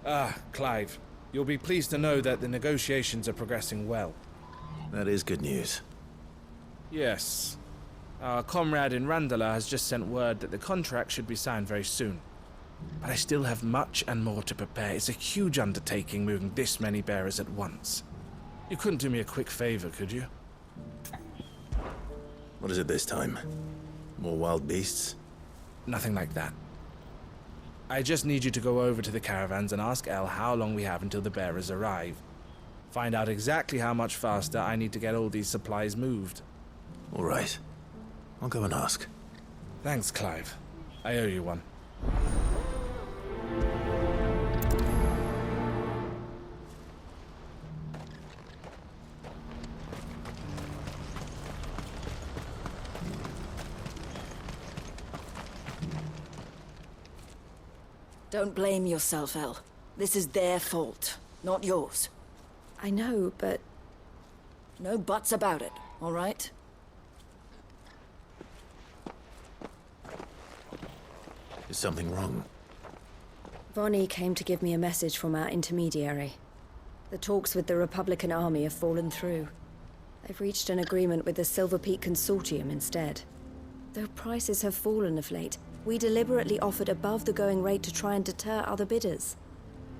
Clive. You'll be pleased to know that the negotiations are progressing well. That is good news. Yes. Our comrade in Randala has just sent word that the contract should be signed very soon. But I still have much and more to prepare. It's a huge undertaking moving this many bearers at once. You couldn't do me a quick favor, could you? What is it this time? More wild beasts? Nothing like that. I just need you to go over to the caravans and ask El how long we have until the bearers arrive. Find out exactly how much faster I need to get all these supplies moved. All right. I'll go and ask. Thanks, Clive. I owe you one. Don't blame yourself, El. This is their fault, not yours. I know, but... No buts about it, all right? Is something wrong? Vonnie came to give me a message from our intermediary. The talks with the Republican Army have fallen through. They've reached an agreement with the Silver Peak Consortium instead. Though prices have fallen of late, we deliberately offered above the going rate to try and deter other bidders.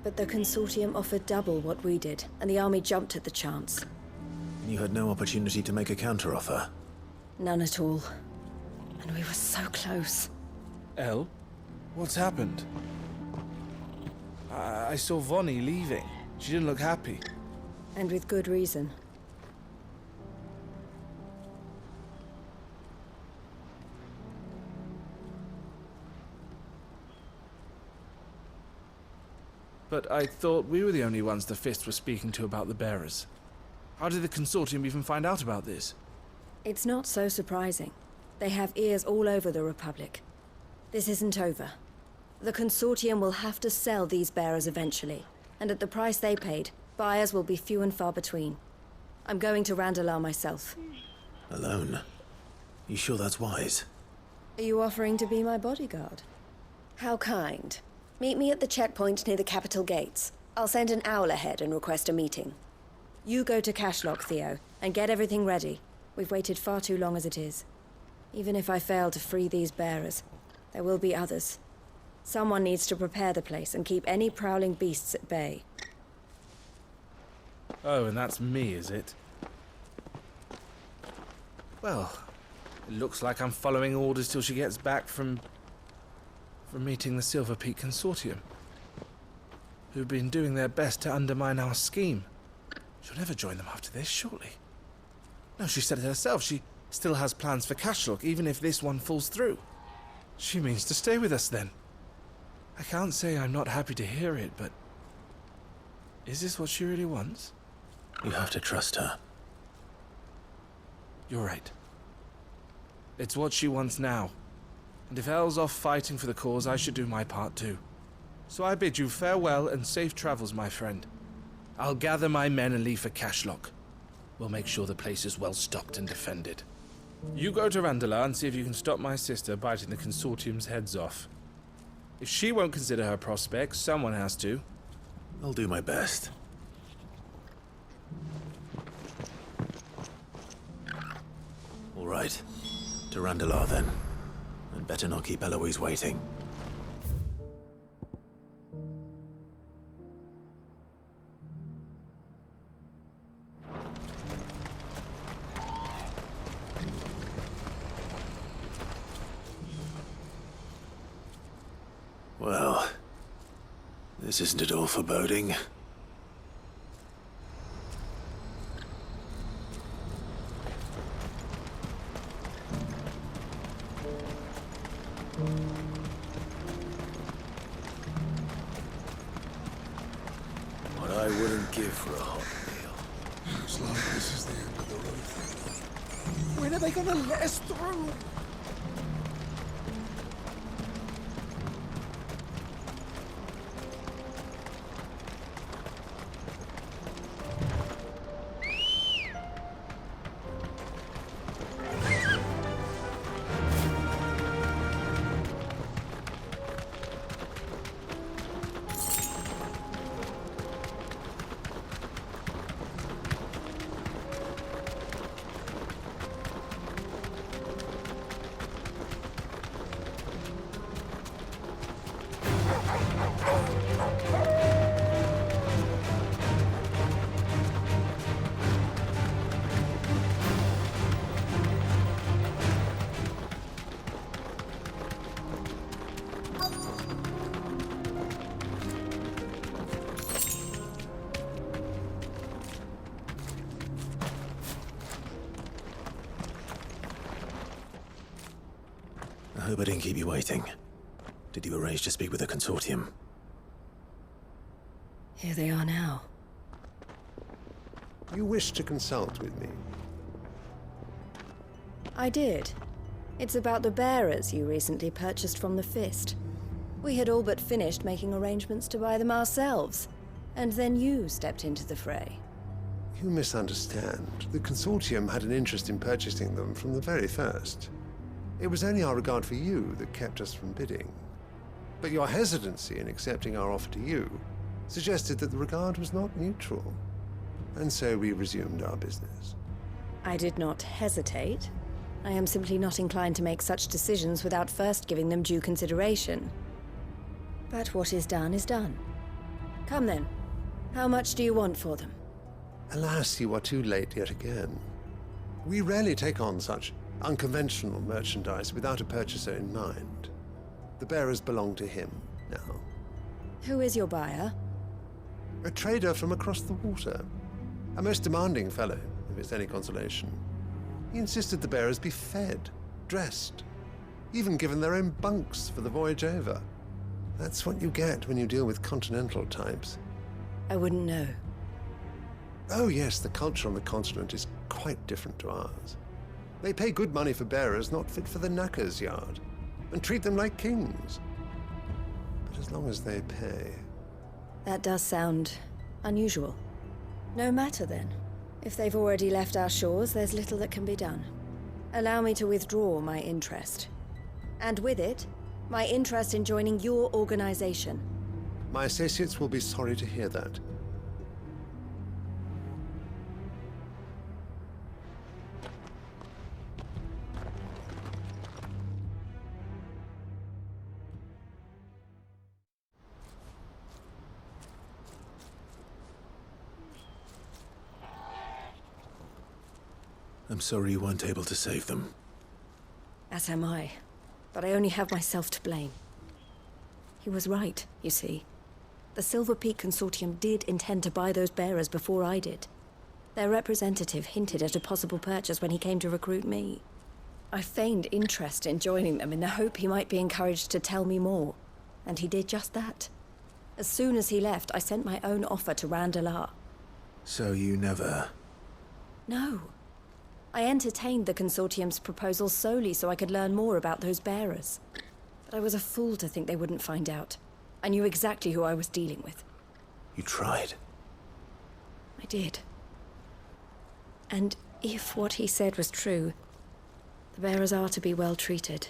But the Consortium offered double what we did, and the Army jumped at the chance. You had no opportunity to make a counteroffer? None at all. And we were so close. El? What's happened? I saw Vonnie leaving. She didn't look happy. And with good reason. But I thought we were the only ones the Fist were speaking to about the bearers. How did the Consortium even find out about this? It's not so surprising. They have ears all over the Republic. This isn't over. The Consortium will have to sell these bearers eventually, and at the price they paid, buyers will be few and far between. I'm going to Randalar myself. Alone? You sure that's wise? Are you offering to be my bodyguard? How kind. Meet me at the checkpoint near the capital gates. I'll send an owl ahead and request a meeting. You go to Cashlock, Theo, and get everything ready. We've waited far too long as it is. Even if I fail to free these bearers, there will be others. Someone needs to prepare the place and keep any prowling beasts at bay. Oh, and that's me, is it? Well, it looks like I'm following orders till she gets back from meeting the Silver Peak Consortium, who've been doing their best to undermine our scheme. She'll never join them after this, surely. No, she said it herself. She still has plans for Cashlock, even if this one falls through. She means to stay with us, then. I can't say I'm not happy to hear it, but... is this what she really wants? You have to trust her. You're right. It's what she wants now. And if El's off fighting for the cause, I should do my part too. So I bid you farewell and safe travels, my friend. I'll gather my men and leave for Cashlock. We'll make sure the place is well stocked and defended. You go to Randalar and see if you can stop my sister biting the Consortium's heads off. If she won't consider her prospects, someone has to. I'll do my best. All right. To Randalar, then. And better not keep Eloise waiting. Well, this isn't at all foreboding. What I wouldn't give for a hot meal. Looks like this is the end of the road. When are they gonna let us through? Hope I didn't keep you waiting. Did you arrange to speak with the consortium? Here they are now. You wish to consult with me? I did. It's about the bearers you recently purchased from the Fist. We had all but finished making arrangements to buy them ourselves, and then you stepped into the fray. You misunderstand. The consortium had an interest in purchasing them from the very first. It was only our regard for you that kept us from bidding. But your hesitancy in accepting our offer to you suggested that the regard was not mutual. And so we resumed our business. I did not hesitate. I am simply not inclined to make such decisions without first giving them due consideration. But what is done is done. Come then. How much do you want for them? Alas, you are too late yet again. We rarely take on such unconventional merchandise without a purchaser in mind. The bearers belong to him now. Who is your buyer? A trader from across the water. A most demanding fellow, if it's any consolation. He insisted the bearers be fed, dressed, even given their own bunks for the voyage over. That's what you get when you deal with continental types. I wouldn't know. Oh yes, the culture on the continent is quite different to ours. They pay good money for bearers not fit for the knacker's yard, and treat them like kings. But as long as they pay... That does sound unusual. No matter then. If they've already left our shores, there's little that can be done. Allow me to withdraw my interest. And with it, my interest in joining your organization. My associates will be sorry to hear that. I'm sorry you weren't able to save them. As am I. But I only have myself to blame. He was right, you see. The Silver Peak Consortium did intend to buy those bearers before I did. Their representative hinted at a possible purchase when he came to recruit me. I feigned interest in joining them in the hope he might be encouraged to tell me more. And he did just that. As soon as he left, I sent my own offer to Randalar. So you never... No. I entertained the Consortium's proposal solely so I could learn more about those bearers. But I was a fool to think they wouldn't find out. I knew exactly who I was dealing with. You tried. I did. And if what he said was true, the bearers are to be well treated.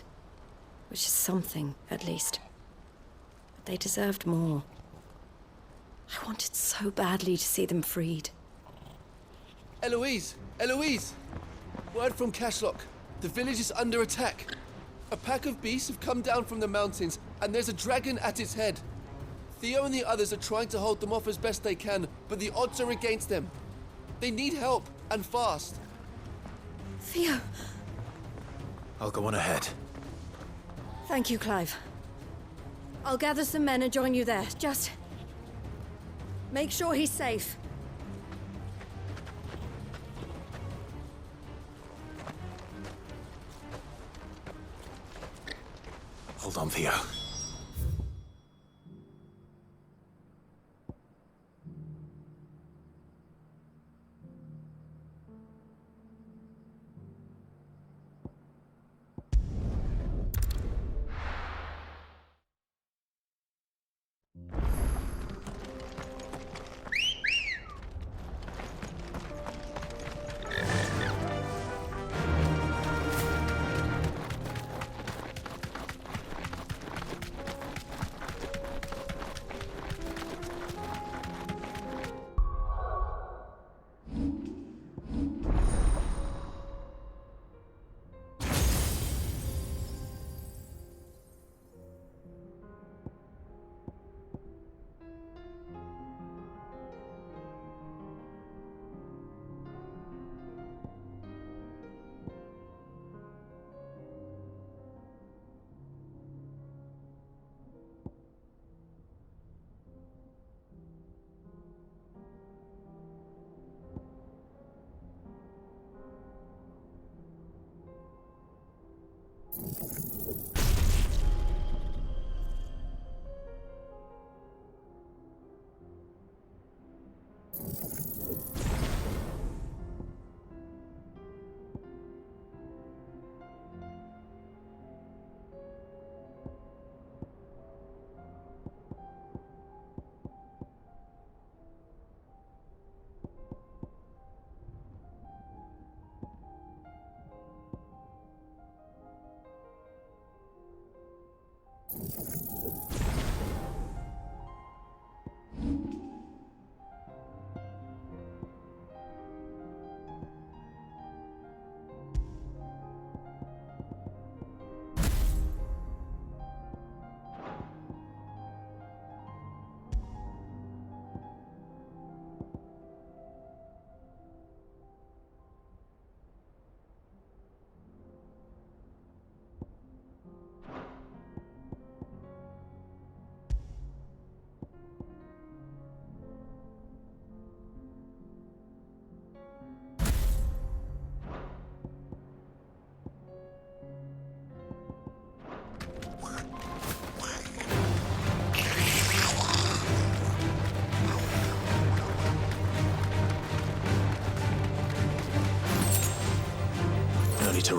Which is something, at least. But they deserved more. I wanted so badly to see them freed. Eloise! Eloise! Word from Cashlock. The village is under attack. A pack of beasts have come down from the mountains, and there's a dragon at its head. Theo and the others are trying to hold them off as best they can, but the odds are against them. They need help, and fast. Theo! I'll go on ahead. Thank you, Clive. I'll gather some men and join you there. Just... make sure he's safe. Hold on, Theo.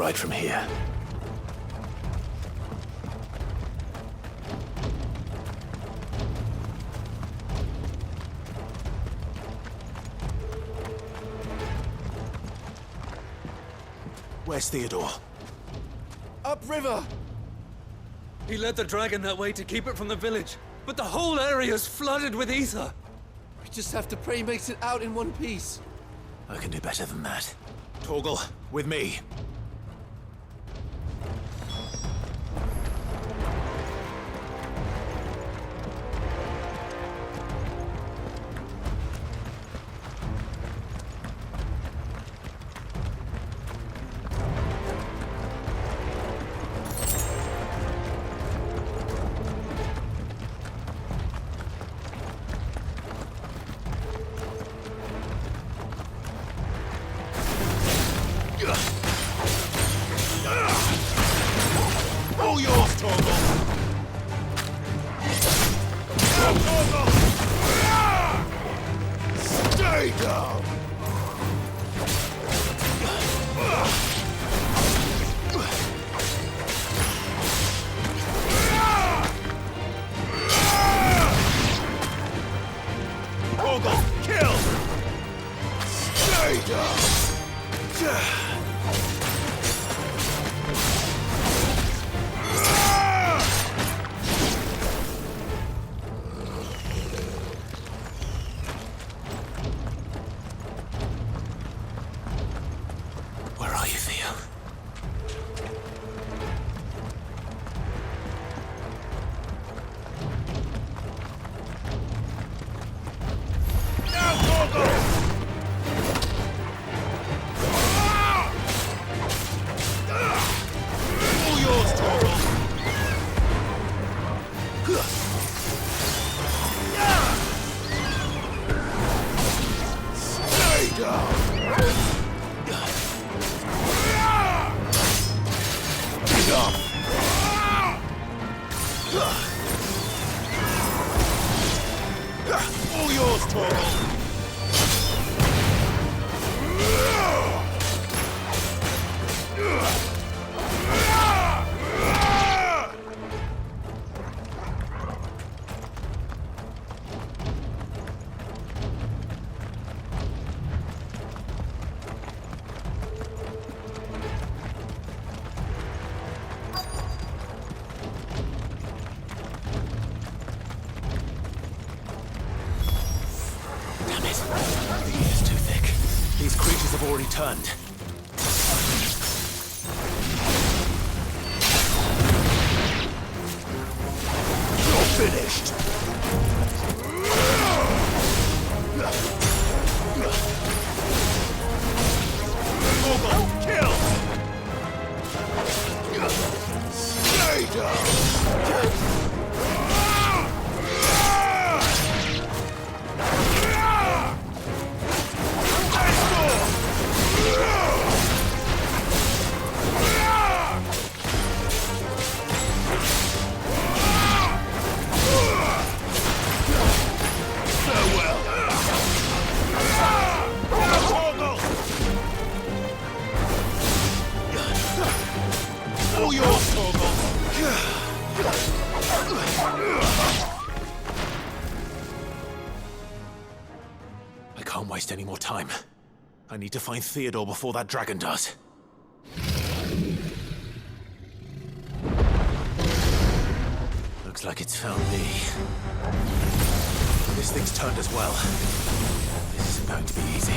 right from here. Where's Theodore? Upriver! He led the dragon that way to keep it from the village, but the whole area's flooded with ether. We just have to pray he makes it out in one piece. I can do better than that. Torgal, with me. All yours, Torgal! Stay down! Torgal, kill! Stay down! Where are you, Theo? Now, Torgal! All yours, Torgal! Stay down! Enough! All yours, Torgal! Damn it. The air's too thick. These creatures have already turned. You're finished! Torgal, kill! Stay down! Farewell! Torgal! All yours, Torgal! I can't waste any more time. I need to find Theodore before that dragon does. Looks like it's found me. This thing's turned as well. This isn't going to be easy.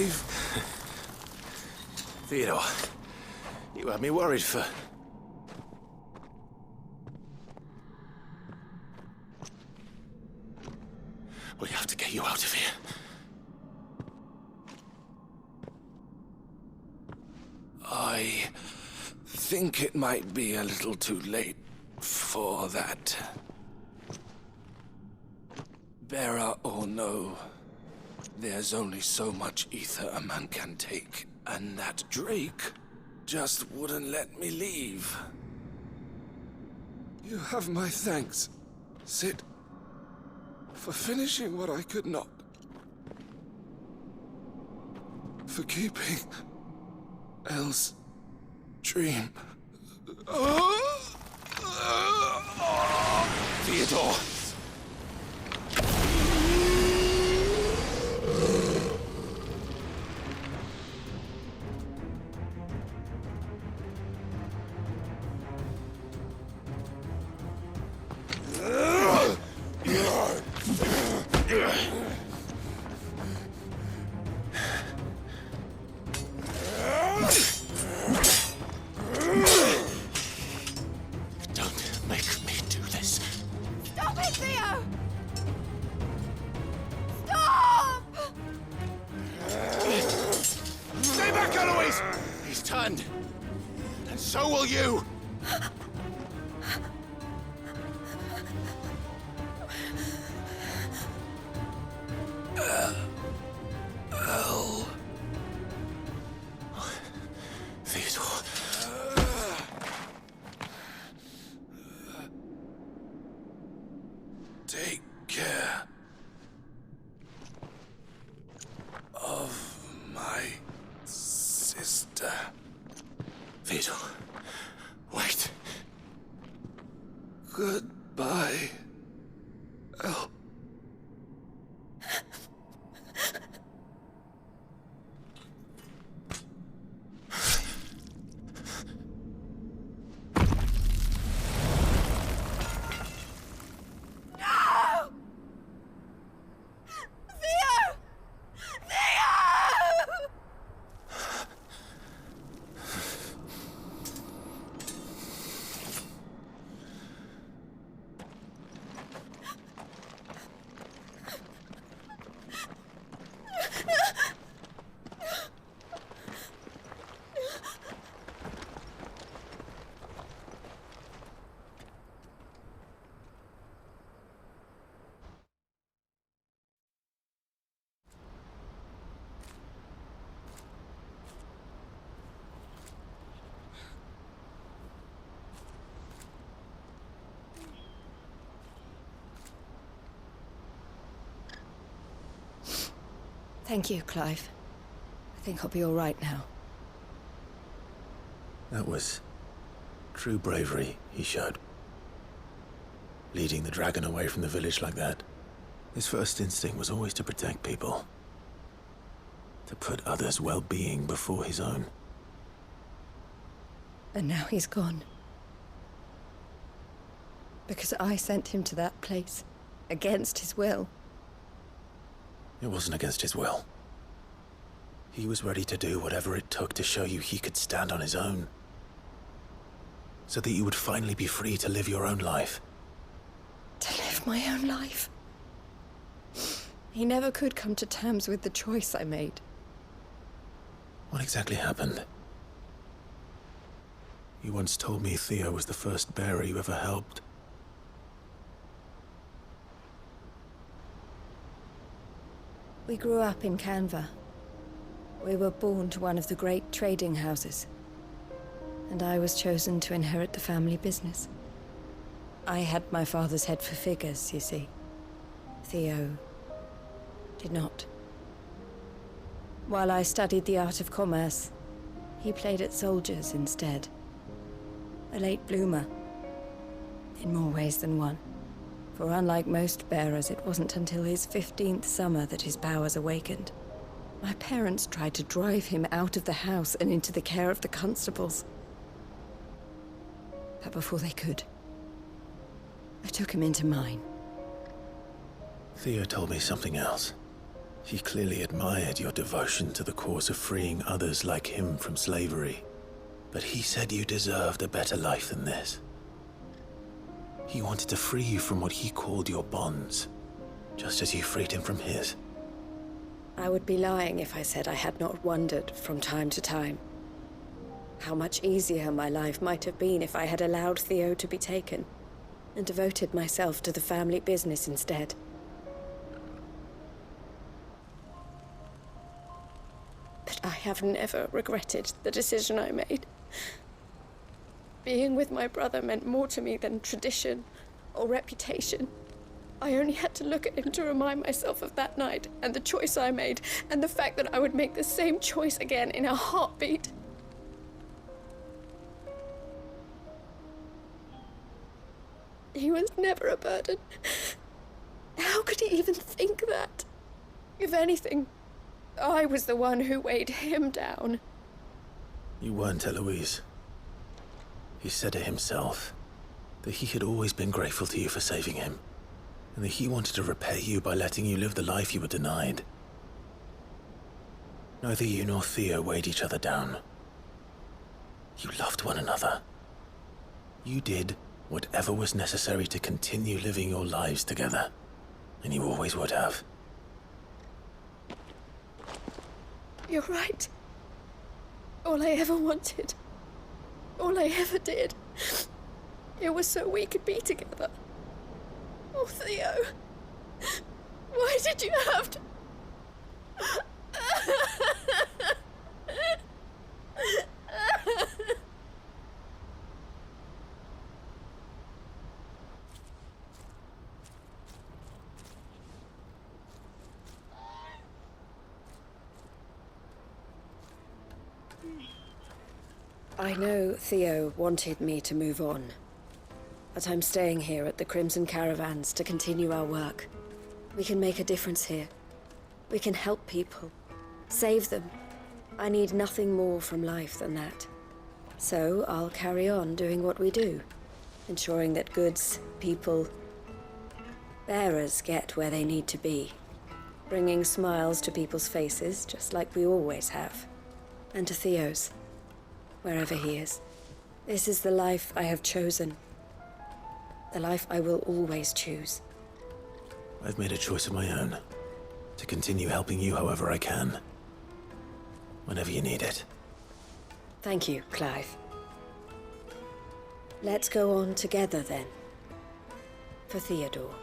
Clive. Theodore, you had me worried for... We have to get you out of here. I think it might be a little too late for that. Bearer or no, there's only so much ether a man can take, and that Drake just wouldn't let me leave. You have my thanks, Sid, for finishing what I could not. For keeping Elle's dream. Theodore! Don't make me do this. Stop it, Theo! Stop! Stay back, Eloise! He's turned. And so will you! Elle. Theodore. Take care of my sister. Theodore. Wait. Goodbye, Elle. Thank you, Clive. I think I'll be all right now. That was true bravery he showed. Leading the dragon away from the village like that. His first instinct was always to protect people. To put others' well-being before his own. And now he's gone. Because I sent him to that place, against his will. It wasn't against his will. He was ready to do whatever it took to show you he could stand on his own. So that you would finally be free to live your own life. To live my own life. He never could come to terms with the choice I made. What exactly happened? You once told me Theo was the first bearer you ever helped. We grew up in Canva. We were born to one of the great trading houses. And I was chosen to inherit the family business. I had my father's head for figures, you see. Theo did not. While I studied the art of commerce, he played at soldiers instead. A late bloomer, in more ways than one. For unlike most bearers, it wasn't until his 15th summer that his powers awakened. My parents tried to drive him out of the house and into the care of the constables. But before they could, I took him into mine. Theo told me something else. He clearly admired your devotion to the cause of freeing others like him from slavery. But he said you deserved a better life than this. He wanted to free you from what he called your bonds, just as you freed him from his. I would be lying if I said I had not wondered from time to time how much easier my life might have been if I had allowed Theo to be taken and devoted myself to the family business instead. But I have never regretted the decision I made. Being with my brother meant more to me than tradition or reputation. I only had to look at him to remind myself of that night and the choice I made, and the fact that I would make the same choice again in a heartbeat. He was never a burden. How could he even think that? If anything, I was the one who weighed him down. You weren't, Eloise. He said it himself, that he had always been grateful to you for saving him, and that he wanted to repay you by letting you live the life you were denied. Neither you nor Theo weighed each other down. You loved one another. You did whatever was necessary to continue living your lives together, and you always would have. You're right. All I ever wanted, all I ever did, it was so we could be together. Oh, Theo, why did you have to... I know Theo wanted me to move on, but I'm staying here at the Crimson Caravans to continue our work. We can make a difference here. We can help people, save them. I need nothing more from life than that. So I'll carry on doing what we do, ensuring that goods, people, bearers get where they need to be, bringing smiles to people's faces just like we always have, and to Theo's, wherever he is. This is the life I have chosen. The life I will always choose. I've made a choice of my own, to continue helping you however I can, whenever you need it. Thank you, Clive. Let's go on together then. For Theodore.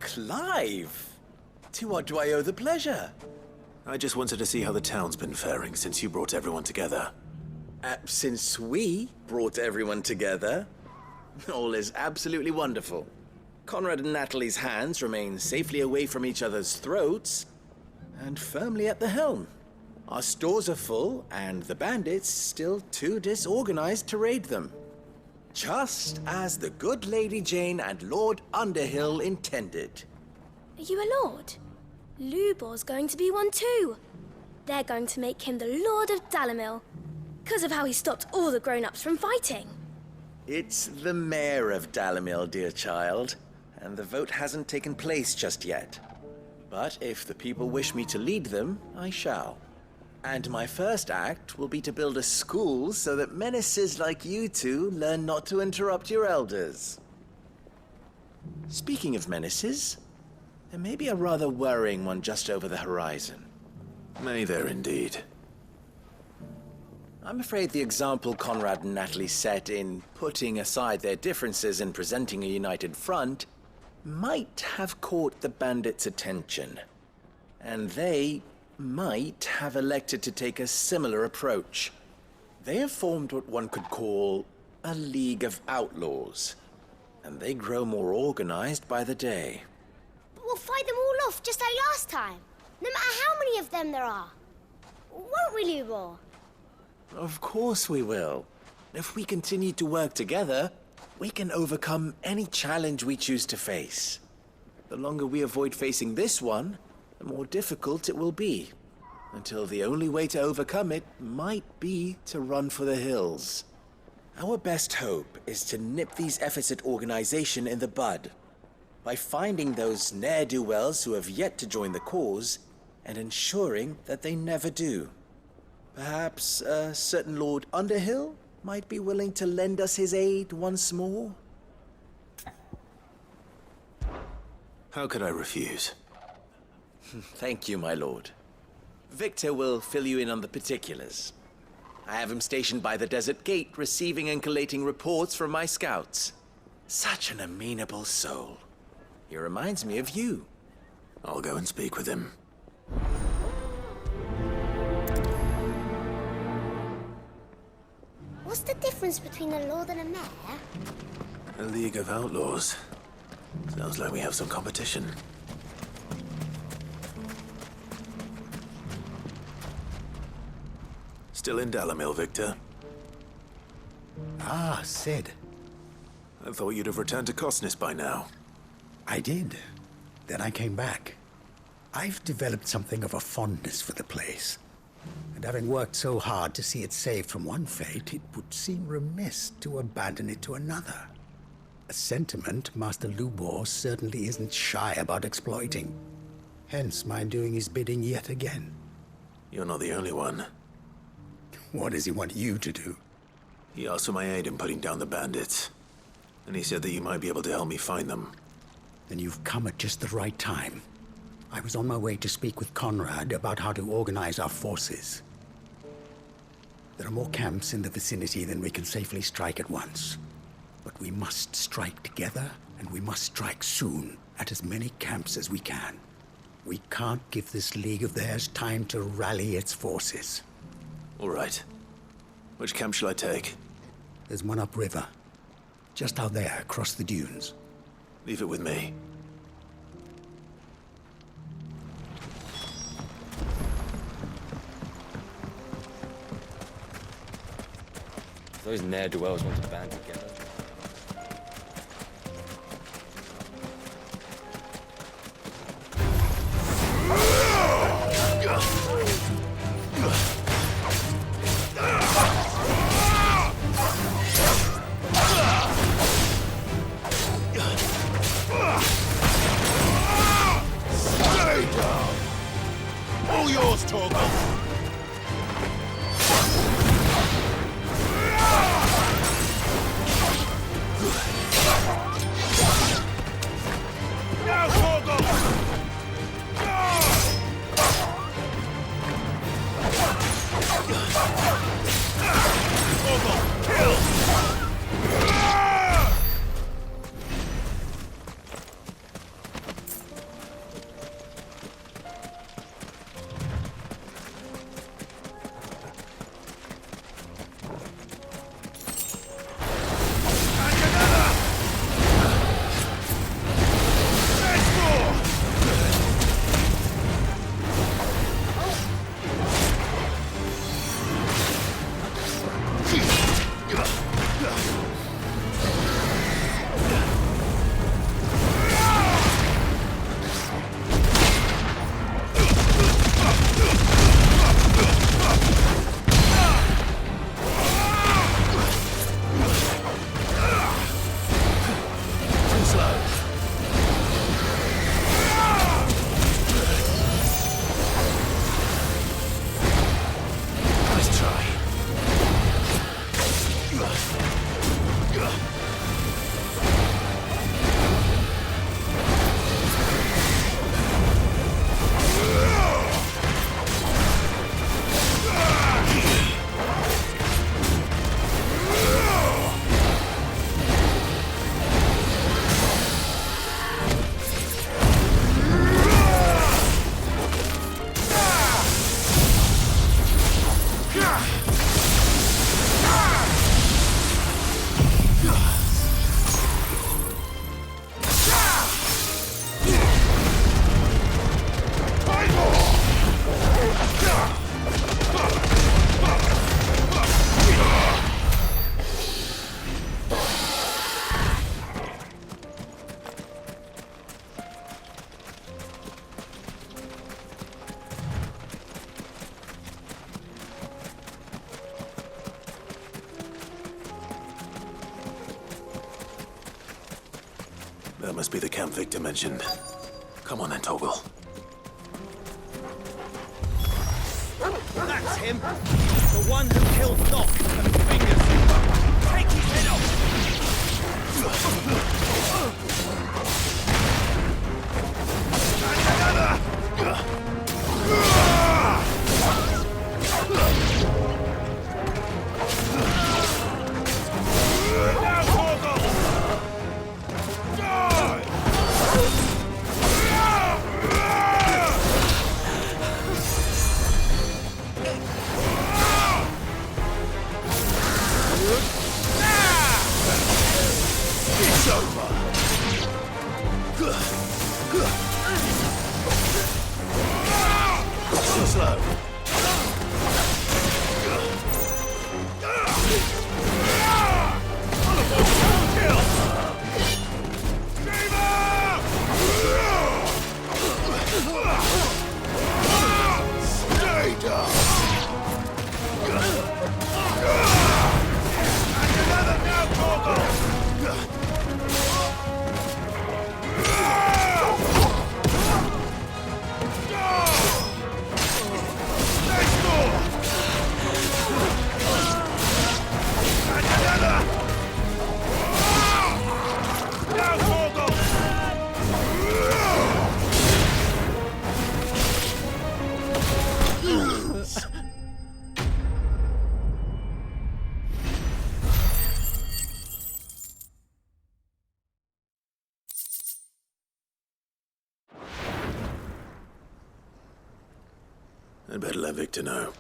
Clive! To what do I owe the pleasure? I just wanted to see how the town's been faring since you brought everyone together. Since we brought everyone together, all is absolutely wonderful. Conrad and Natalie's hands remain safely away from each other's throats and firmly at the helm. Our stores are full, and the bandits still too disorganized to raid them. Just as the good Lady Jane and Lord Underhill intended. Are you a lord? Lubor's going to be one too. They're going to make him the Lord of Dalimil, because of how he stopped all the grown-ups from fighting. It's the mayor of Dalimil, dear child, and the vote hasn't taken place just yet. But if the people wish me to lead them, I shall. And my first act will be to build a school so that menaces like you two learn not to interrupt your elders. Speaking of menaces, There may be a rather worrying one just over the horizon. May there indeed. I'm afraid the example Conrad and Natalie set in putting aside their differences and presenting a united front might have caught the bandits' attention. And they might have elected to take a similar approach. They have formed what one could call a League of Outlaws, and they grow more organized by the day. But we'll fight them all off just like last time, no matter how many of them there are. Won't we, Lubor? Of course we will. If we continue to work together, we can overcome any challenge we choose to face. The longer we avoid facing this one, the more difficult it will be, until the only way to overcome it might be to run for the hills. Our best hope is to nip these efforts at organization in the bud, by finding those ne'er-do-wells who have yet to join the cause, and ensuring that they never do. Perhaps a certain Lord Underhill might be willing to lend us his aid once more? How could I refuse? Thank you, my lord. Victor will fill you in on the particulars. I have him stationed by the desert gate, receiving and collating reports from my scouts. Such an amenable soul. He reminds me of you. I'll go and speak with him. What's the difference between a lord and a mayor? A League of Outlaws. Sounds like we have some competition. Still in Dalamil, Victor? Ah, Sid. I thought you'd have returned to Cosnis by now. I did. Then I came back. I've developed something of a fondness for the place. And having worked so hard to see it saved from one fate, it would seem remiss to abandon it to another. A sentiment Master Lubor certainly isn't shy about exploiting. Hence my doing his bidding yet again. You're not the only one. What does he want you to do? He asked for my aid in putting down the bandits. And he said that you might be able to help me find them. Then you've come at just the right time. I was on my way to speak with Conrad about how to organize our forces. There are more camps in the vicinity than we can safely strike at once. But we must strike together, and we must strike soon at as many camps as we can. We can't give this league of theirs time to rally its forces. All right. Which camp shall I take? There's one upriver. Just out there, across the dunes. Leave it with me. Those ne'er-do-wells want to band together. All yours, Torgal. That must be the camp Victor mentioned. Come on then, Torgal. That's him! The one who killed Nock and Fingers! Take his head off! It's over! Too slow. Stay down! And another now, Torgal! I'd better let Victor know.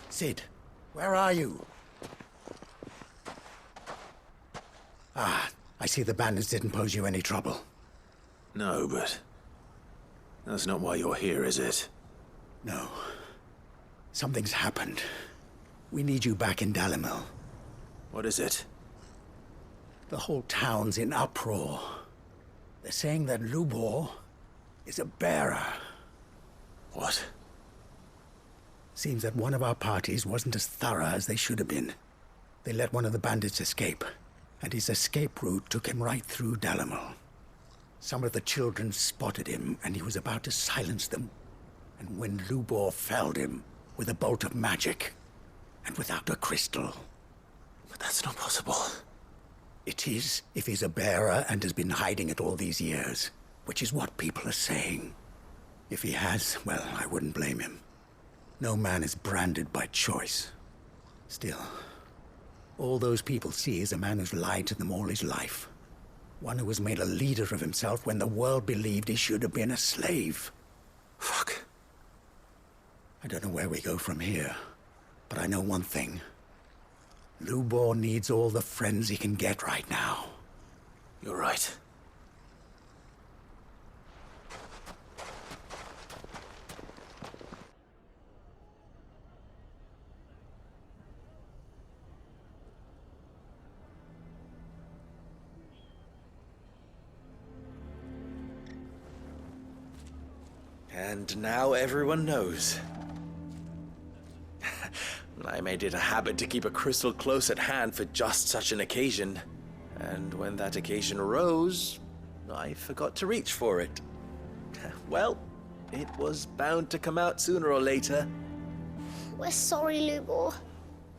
Sid, where are you? Ah, I see the bandits didn't pose you any trouble. No, but that's not why you're here, is it? No. Something's happened. We need you back in Dalimil. What is it? The whole town's in uproar. They're saying that Lubor is a bearer. What? Seems that one of our parties wasn't as thorough as they should have been. They let one of the bandits escape, and his escape route took him right through Dalimil. Some of the children spotted him, and he was about to silence them. And when Lubor felled him with a bolt of magic, and without a crystal. But that's not possible. It is, if he's a bearer and has been hiding it all these years, which is what people are saying. If he has, well, I wouldn't blame him. No man is branded by choice. Still, all those people see is a man who's lied to them all his life. One who was made a leader of himself when the world believed he should have been a slave. Fuck. I don't know where we go from here, but I know one thing. Lubor needs all the friends he can get right now. You're right. And now everyone knows. I made it a habit to keep a crystal close at hand for just such an occasion. And when that occasion arose, I forgot to reach for it. Well, it was bound to come out sooner or later. We're sorry, Lubor.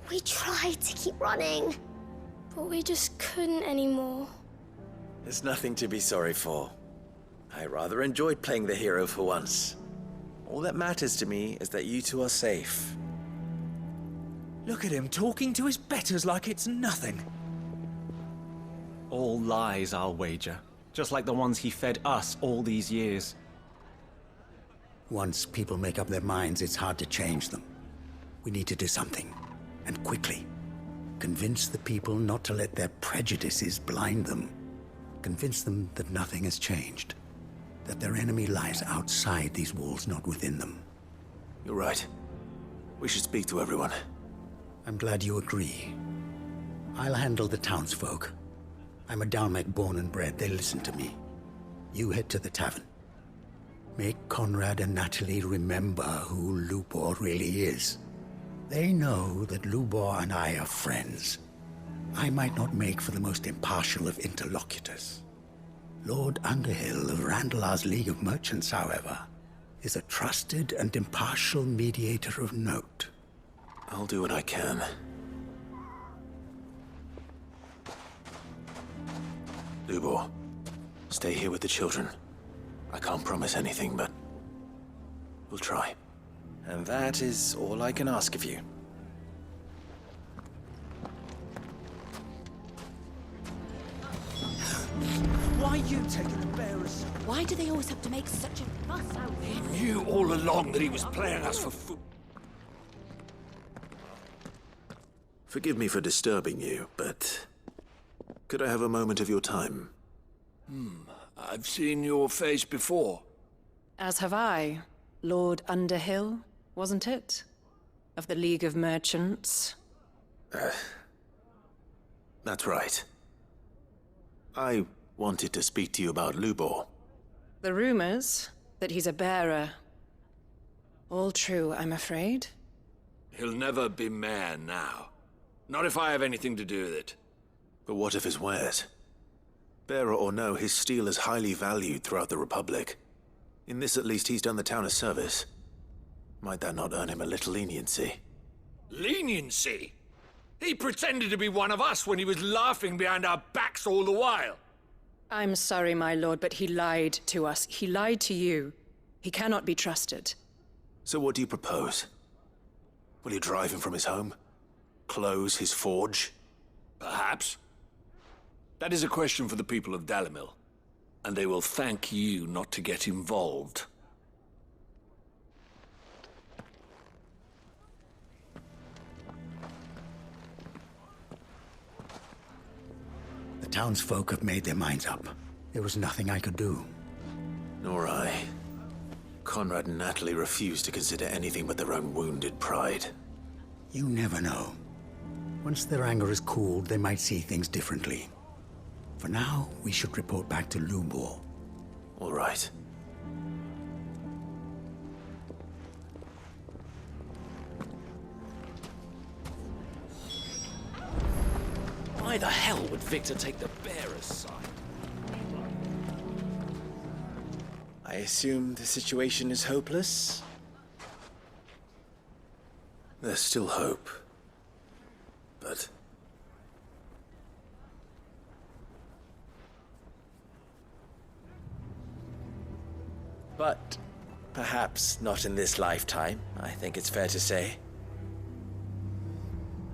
We tried to keep running, but we just couldn't anymore. There's nothing to be sorry for. I rather enjoyed playing the hero for once. All that matters to me is that you two are safe. Look at him talking to his betters like it's nothing. All lies, I'll wager. Just like the ones he fed us all these years. Once people make up their minds, it's hard to change them. We need to do something, and quickly. Convince the people not to let their prejudices blind them. Convince them that nothing has changed. That their enemy lies outside these walls, not within them. You're right. We should speak to everyone. I'm glad you agree. I'll handle the townsfolk. I'm a Dalmek born and bred. They listen to me. You head to the tavern. Make Conrad and Natalie remember who Lubor really is. They know that Lubor and I are friends. I might not make for the most impartial of interlocutors. Lord Underhill of Randalar's League of Merchants, however, is a trusted and impartial mediator of note. I'll do what I can. Lubor, stay here with the children. I can't promise anything, but we'll try. And that is all I can ask of you. Why are you taking the bearers? Why do they always have to make such a fuss out there? Knew all along that he was playing us for Forgive me for disturbing you, but could I have a moment of your time? I've seen your face before. As have I. Lord Underhill, wasn't it? Of the League of Merchants. That's right. I wanted to speak to you about Lubor. The rumors that he's a bearer. All true, I'm afraid. He'll never be mayor now. Not if I have anything to do with it. But what of his wares? Bearer or no, his steel is highly valued throughout the Republic. In this at least, he's done the town a service. Might that not earn him a little leniency? Leniency? He pretended to be one of us when he was laughing behind our backs all the while. I'm sorry, my lord, but he lied to us. He lied to you. He cannot be trusted. So what do you propose? Will you drive him from his home? Close his forge? Perhaps. That is a question for the people of Dalimil, and they will thank you not to get involved. The townsfolk have made their minds up. There was nothing I could do. Nor I. Conrad and Natalie refused to consider anything but their own wounded pride. You never know. Once their anger is cooled, they might see things differently. For now, we should report back to Lubor. All right. Why the hell would Victor take the bearer's side? I assume the situation is hopeless? There's still hope. But perhaps not in this lifetime, I think it's fair to say.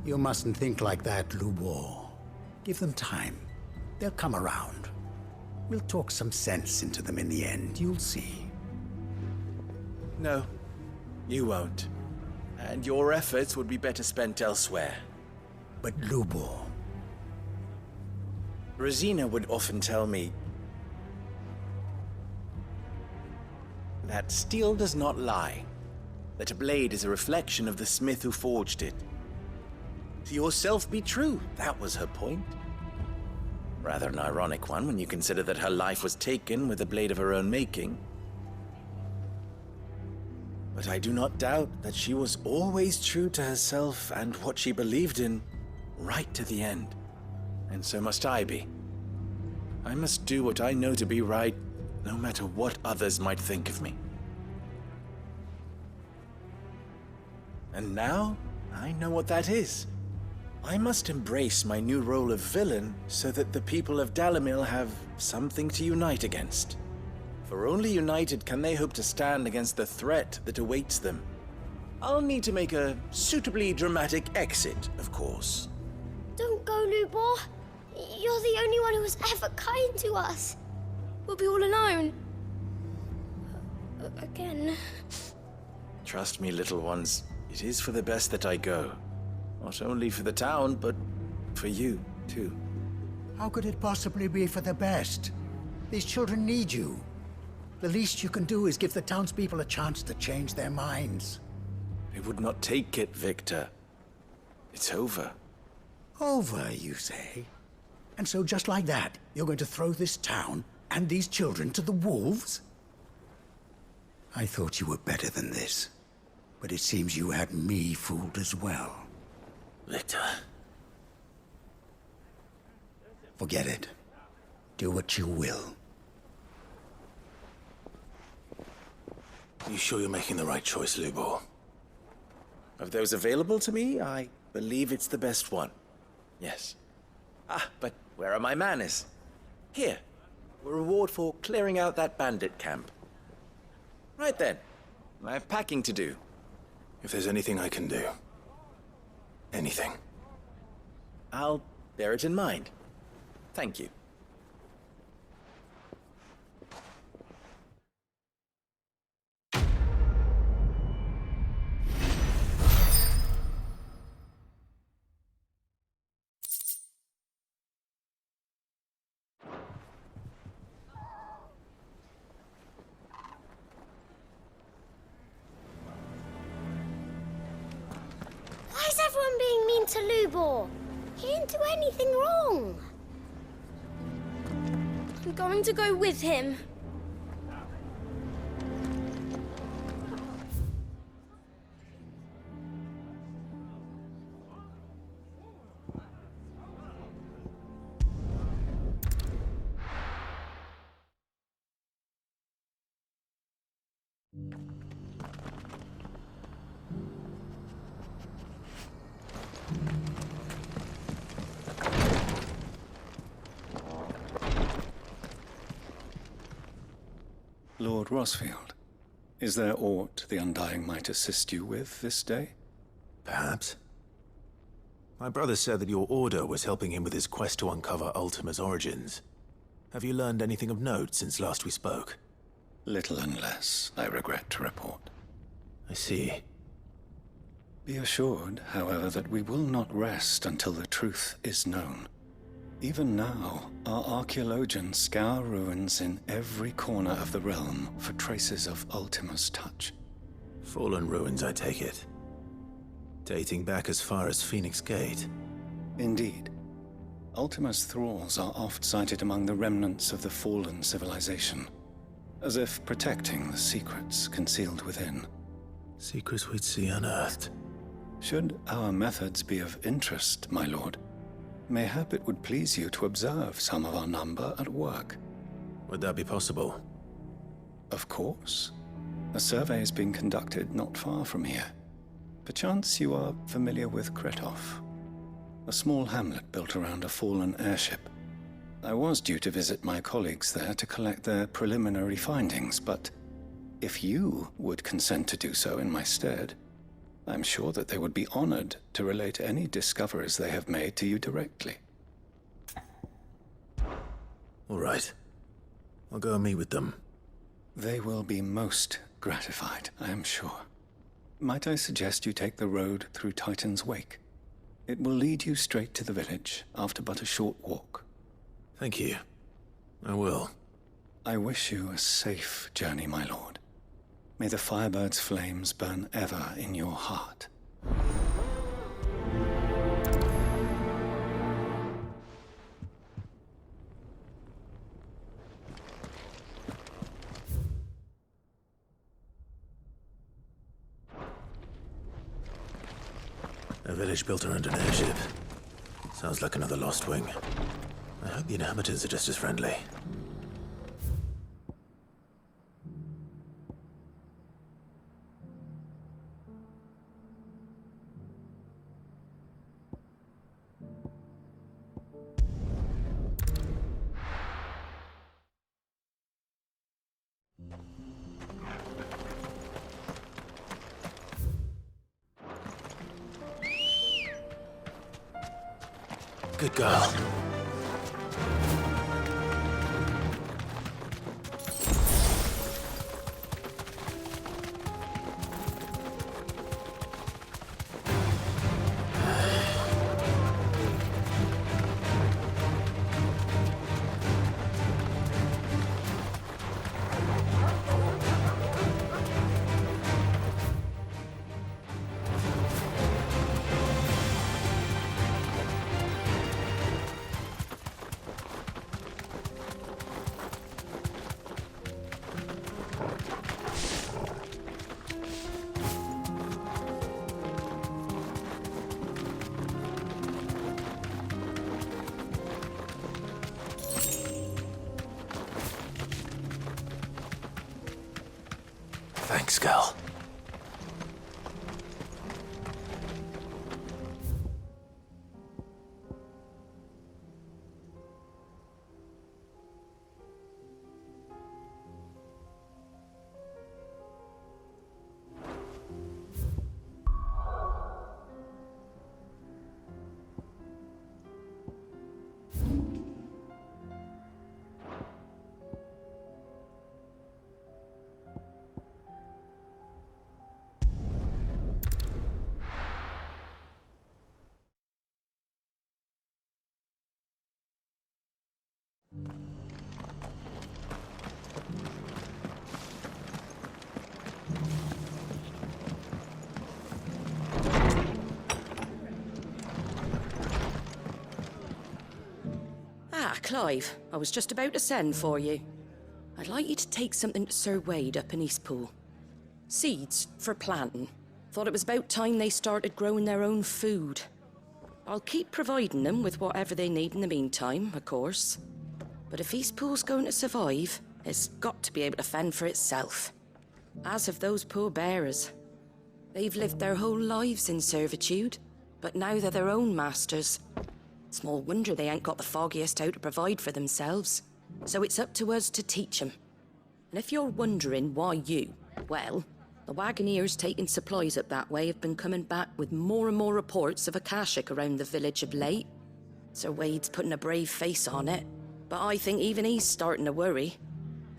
You mustn't think like that, Lubor. Give them time. They'll come around. We'll talk some sense into them in the end, you'll see. No, you won't. And your efforts would be better spent elsewhere. But Lubor... Rosina would often tell me that steel does not lie, that a blade is a reflection of the smith who forged it. To yourself be true, that was her point. Rather an ironic one when you consider that her life was taken with a blade of her own making. But I do not doubt that she was always true to herself and what she believed in, right to the end. And so must I be. I must do what I know to be right, no matter what others might think of me. And now, I know what that is. I must embrace my new role of villain so that the people of Dalimil have something to unite against. For only united can they hope to stand against the threat that awaits them. I'll need to make a suitably dramatic exit, of course. Don't go, Lubor. You're the only one who was ever kind to us. We'll be all alone. Again. Trust me, little ones. It is for the best that I go. Not only for the town, but for you, too. How could it possibly be for the best? These children need you. The least you can do is give the townspeople a chance to change their minds. They would not take it, Victor. It's over. Over, you say? And so just like that, you're going to throw this town and these children to the wolves? I thought you were better than this. But it seems you had me fooled as well. Victor. Forget it. Do what you will. You sure you're making the right choice, Lubor? Of those available to me, I believe it's the best one. Yes. Ah, but where are my manners? Here, a reward for clearing out that bandit camp. Right then, I have packing to do. If there's anything I can do. Anything. I'll bear it in mind. Thank you. Why is everyone being mean to Lubor? He didn't do anything wrong. I'm going to go with him. Lord Rosfield, is there aught the Undying might assist you with this day? Perhaps. My brother said that your order was helping him with his quest to uncover Ultima's origins. Have you learned anything of note since last we spoke? Little unless, I regret to report. I see. Be assured, however, that we will not rest until the truth is known. Even now, our archaeologians scour ruins in every corner of the realm for traces of Ultima's touch. Fallen ruins, I take it. Dating back as far as Phoenix Gate. Indeed. Ultima's thralls are oft sighted among the remnants of the fallen civilization, as if protecting the secrets concealed within. Secrets we'd see unearthed. Should our methods be of interest, my lord, mayhap it would please you to observe some of our number at work. Would that be possible? Of course. A survey is being conducted not far from here. Perchance you are familiar with Kretov, a small hamlet built around a fallen airship. I was due to visit my colleagues there to collect their preliminary findings, but if you would consent to do so in my stead, I'm sure that they would be honored to relate any discoveries they have made to you directly. All right. I'll go and meet with them. They will be most gratified, I am sure. Might I suggest you take the road through Titan's Wake? It will lead you straight to the village after but a short walk. Thank you. I will. I wish you a safe journey, my lord. May the Firebird's flames burn ever in your heart. A village built around an airship. Sounds like another Lost Wing. I hope the inhabitants are just as friendly. Good girl. Thanks, Gal. Ah, Clive, I was just about to send for you. I'd like you to take something to Sir Wade up in Eastpool. Seeds for planting. Thought it was about time they started growing their own food. I'll keep providing them with whatever they need in the meantime, of course. But if Eastpool's going to survive, it's got to be able to fend for itself. As have those poor bearers. They've lived their whole lives in servitude, but now they're their own masters. Small wonder they ain't got the foggiest how to provide for themselves. So it's up to us to teach them. And if you're wondering why you, well, the Wagoneers taking supplies up that way have been coming back with more and more reports of Akashic around the village of late. Sir Wade's putting a brave face on it, but I think even he's starting to worry.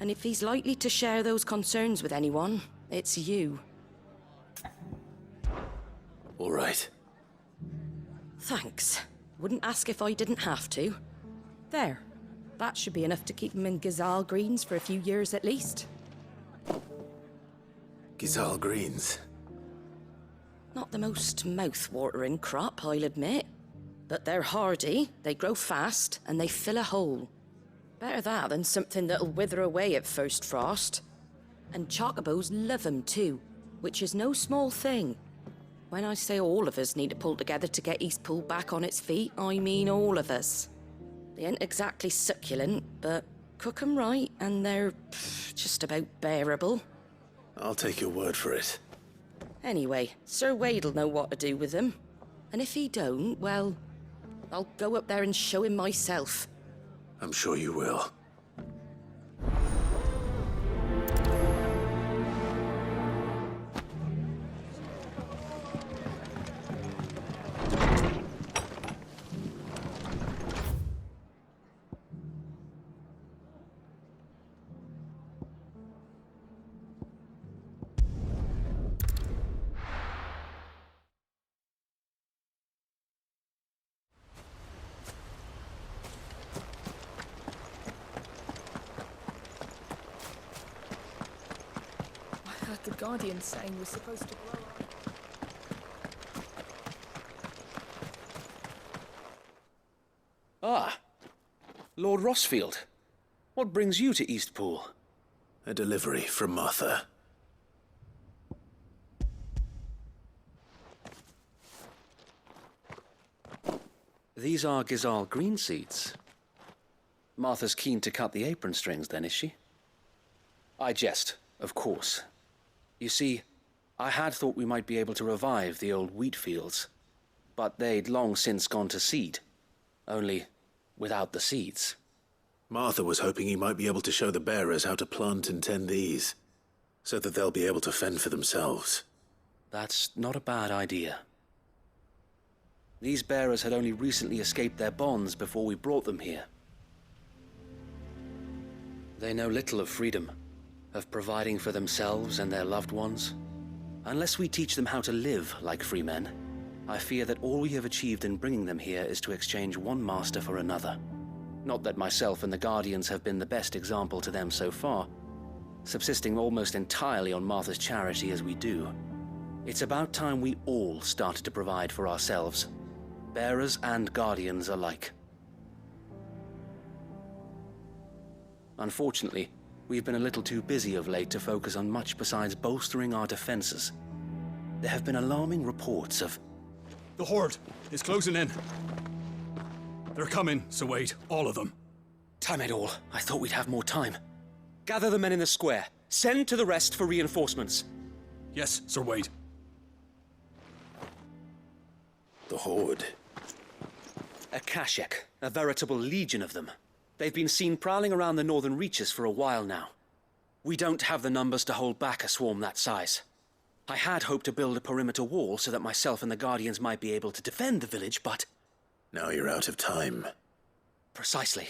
And if he's likely to share those concerns with anyone, it's you. All right. Thanks. Wouldn't ask if I didn't have to. There. That should be enough to keep him in Gazal Greens for a few years at least. Gazal Greens? Not the most mouth-watering crop, I'll admit. But they're hardy, they grow fast, and they fill a hole. Better that than something that'll wither away at first frost. And chocobos love 'em too, which is no small thing. When I say all of us need to pull together to get Eastpool back on its feet, I mean all of us. They ain't exactly succulent, but cook 'em right and they're just about bearable. I'll take your word for it. Anyway, Sir Wade'll know what to do with them. And if he don't, well, I'll go up there and show him myself. I'm sure you will. The Guardian saying we're supposed to grow up. Ah, Lord Rosfield. What brings you to Eastpool? A delivery from Martha. These are Gazal green seeds. Martha's keen to cut the apron strings, then, is she? I jest, of course. You see, I had thought we might be able to revive the old wheat fields, but they'd long since gone to seed, only without the seeds. Martha was hoping he might be able to show the bearers how to plant and tend these, so that they'll be able to fend for themselves. That's not a bad idea. These bearers had only recently escaped their bonds before we brought them here. They know little of freedom, of providing for themselves and their loved ones. Unless we teach them how to live like free men, I fear that all we have achieved in bringing them here is to exchange one master for another. Not that myself and the Guardians have been the best example to them so far, subsisting almost entirely on Martha's charity as we do. It's about time we all started to provide for ourselves, bearers and Guardians alike. Unfortunately, we've been a little too busy of late to focus on much besides bolstering our defenses. There have been alarming reports of... The Horde is closing in. They're coming, Sir Wade, all of them. Damn it all, I thought we'd have more time. Gather the men in the square. Send to the rest for reinforcements. Yes, Sir Wade. The Horde. A Kashek, a veritable legion of them. They've been seen prowling around the northern reaches for a while now. We don't have the numbers to hold back a swarm that size. I had hoped to build a perimeter wall so that myself and the Guardians might be able to defend the village, but... Now you're out of time. Precisely.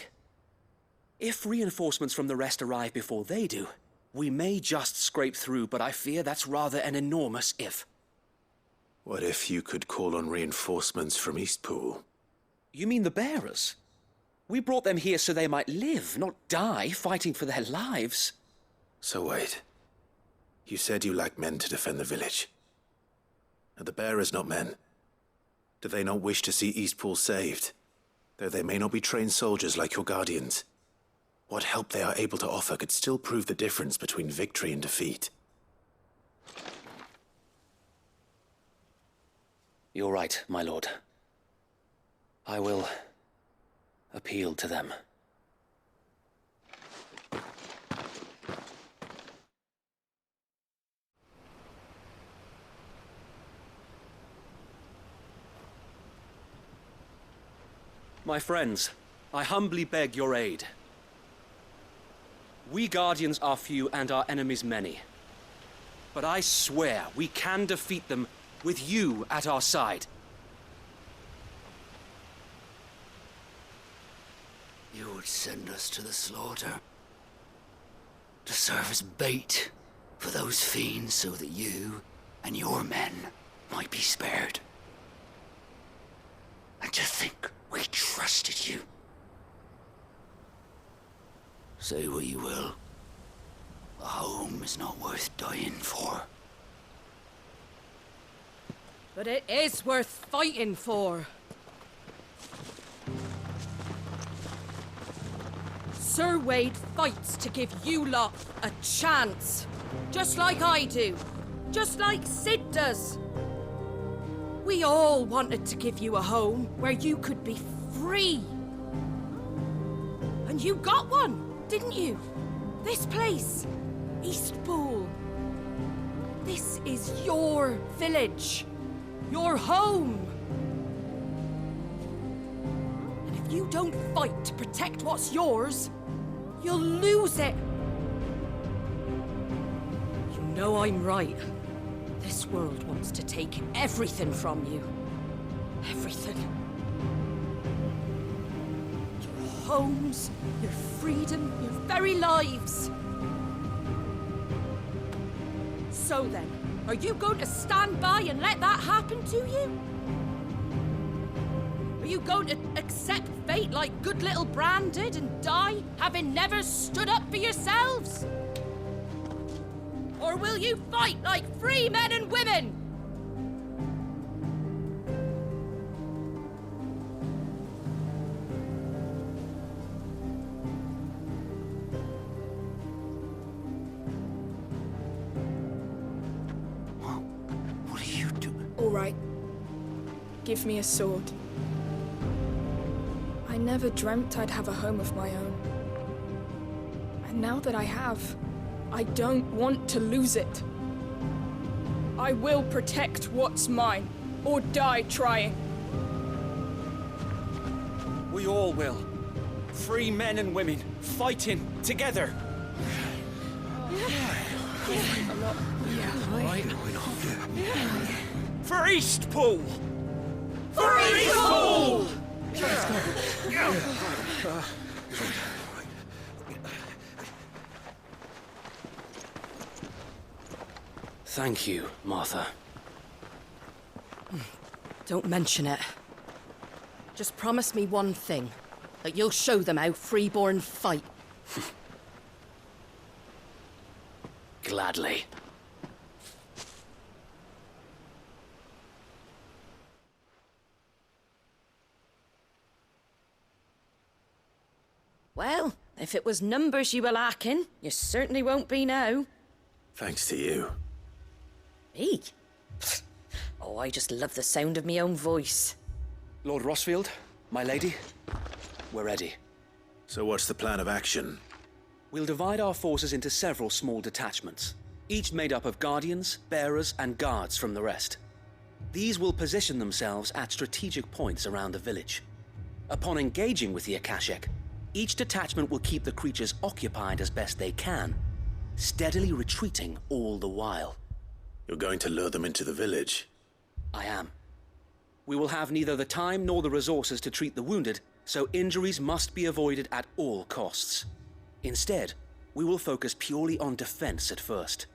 If reinforcements from the rest arrive before they do, we may just scrape through, but I fear that's rather an enormous if. What if you could call on reinforcements from Eastpool? You mean the bearers? We brought them here so they might live, not die fighting for their lives. So wait. You said you lack men to defend the village. Are the bearers not men? Do they not wish to see Eastpool saved? Though they may not be trained soldiers like your Guardians. What help they are able to offer could still prove the difference between victory and defeat. You're right, my lord. I will appeal to them. My friends, I humbly beg your aid. We Guardians are few and our enemies many. But I swear we can defeat them with you at our side. You would send us to the slaughter, to serve as bait for those fiends so that you and your men might be spared. And to think we trusted you. Say what you will, a home is not worth dying for. But it is worth fighting for. Sir Wade fights to give you lot a chance. Just like I do. Just like Sid does. We all wanted to give you a home where you could be free. And you got one, didn't you? This place, Eastpool. This is your village. Your home. And if you don't fight to protect what's yours, you'll lose it. You know I'm right. This world wants to take everything from you. Everything. Your homes, your freedom, your very lives. So then, are you going to stand by and let that happen to you? Are you going to accept fate like good little Bran did and die, having never stood up for yourselves? Or will you fight like free men and women? What are you doing? All right. Give me a sword. I never dreamt I'd have a home of my own. And now that I have, I don't want to lose it. I will protect what's mine, or die trying. We all will. Free men and women, fighting together. For Eastpool! For Eastpool! Thank you, Martha. Don't mention it. Just promise me one thing. That you'll show them how freeborn fight. Gladly. Well, if it was numbers you were lacking, you certainly won't be now. Thanks to you. Me? Oh, I just love the sound of my own voice. Lord Rosfield, my lady, we're ready. So what's the plan of action? We'll divide our forces into several small detachments, each made up of guardians, bearers, and guards from the rest. These will position themselves at strategic points around the village. Upon engaging with the Akashic, each detachment will keep the creatures occupied as best they can, steadily retreating all the while. You're going to lure them into the village? I am. We will have neither the time nor the resources to treat the wounded, so injuries must be avoided at all costs. Instead, we will focus purely on defense at first.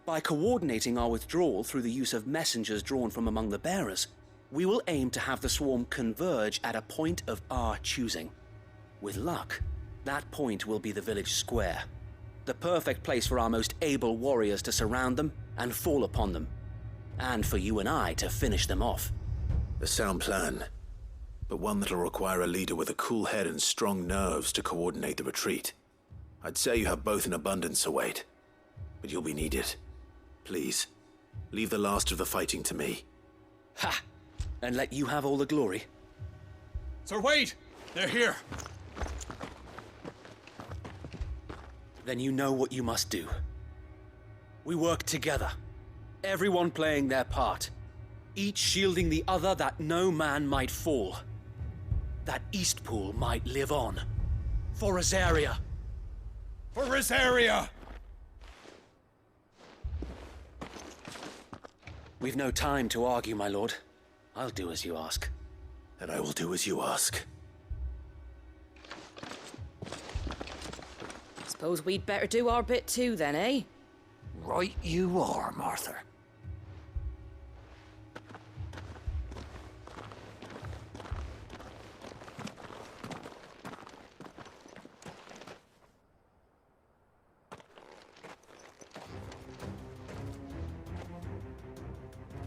By coordinating our withdrawal through the use of messengers drawn from among the bearers, we will aim to have the swarm converge at a point of our choosing. With luck, that point will be the village square, the perfect place for our most able warriors to surround them and fall upon them, and for you and I to finish them off. A sound plan, but one that'll require a leader with a cool head and strong nerves to coordinate the retreat. I'd say you have both in abundance, Sir Wade, but you'll be needed. Please, leave the last of the fighting to me. Ha! And let you have all the glory. Sir Wade! They're here! Then you know what you must do. We work together, everyone playing their part, each shielding the other that no man might fall, that Eastpool might live on. For Rosaria! For Rosaria! We've no time to argue, my lord. I'll do as you ask. And I will do as you ask. Suppose we'd better do our bit too then, eh? Right you are, Martha.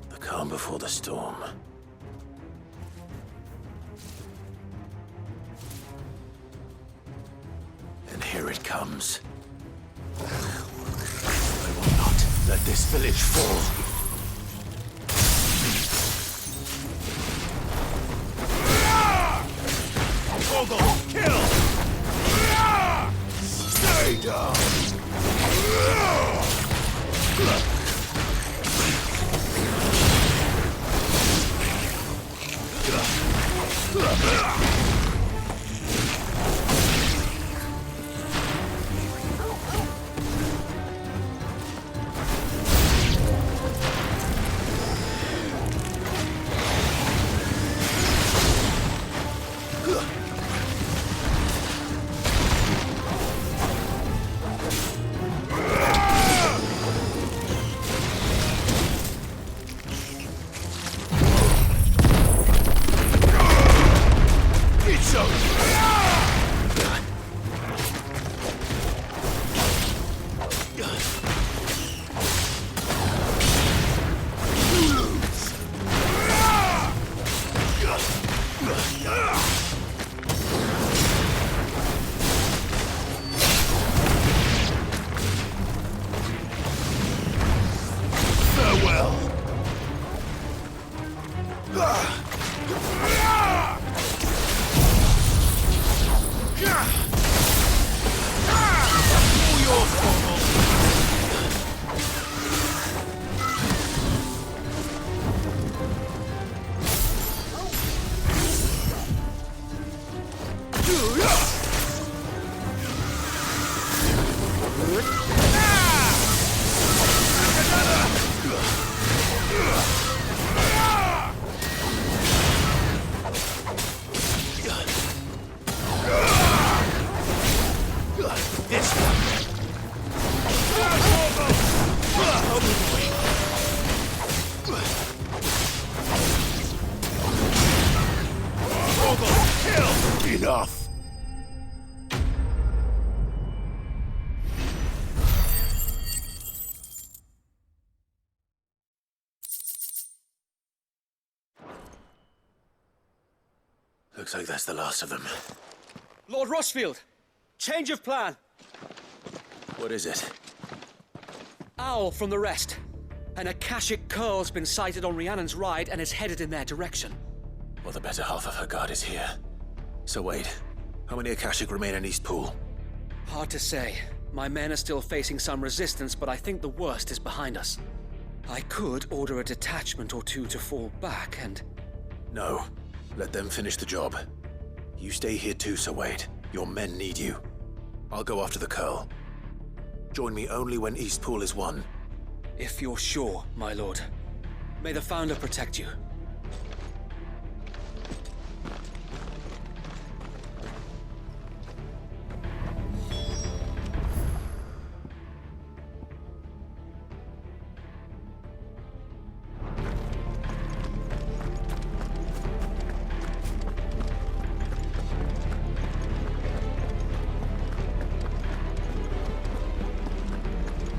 The calm before the storm. And here it comes. I will not let this village fall. Vogel, kill! Stay down! Enough! Looks like that's the last of them. Lord Rosfield! Change of plan! What is it? Owl from the rest. An Akashic curl's been sighted on Rhiannon's ride and is headed in their direction. Well, the better half of her guard is here. So Wade, how many Akashic remain in Eastpool? Hard to say. My men are still facing some resistance, but I think the worst is behind us. I could order a detachment or two to fall back and... No. Let them finish the job. You stay here too, Sir Wade. Your men need you. I'll go after the Curl. Join me only when Eastpool is won. If you're sure, my lord. May the Founder protect you.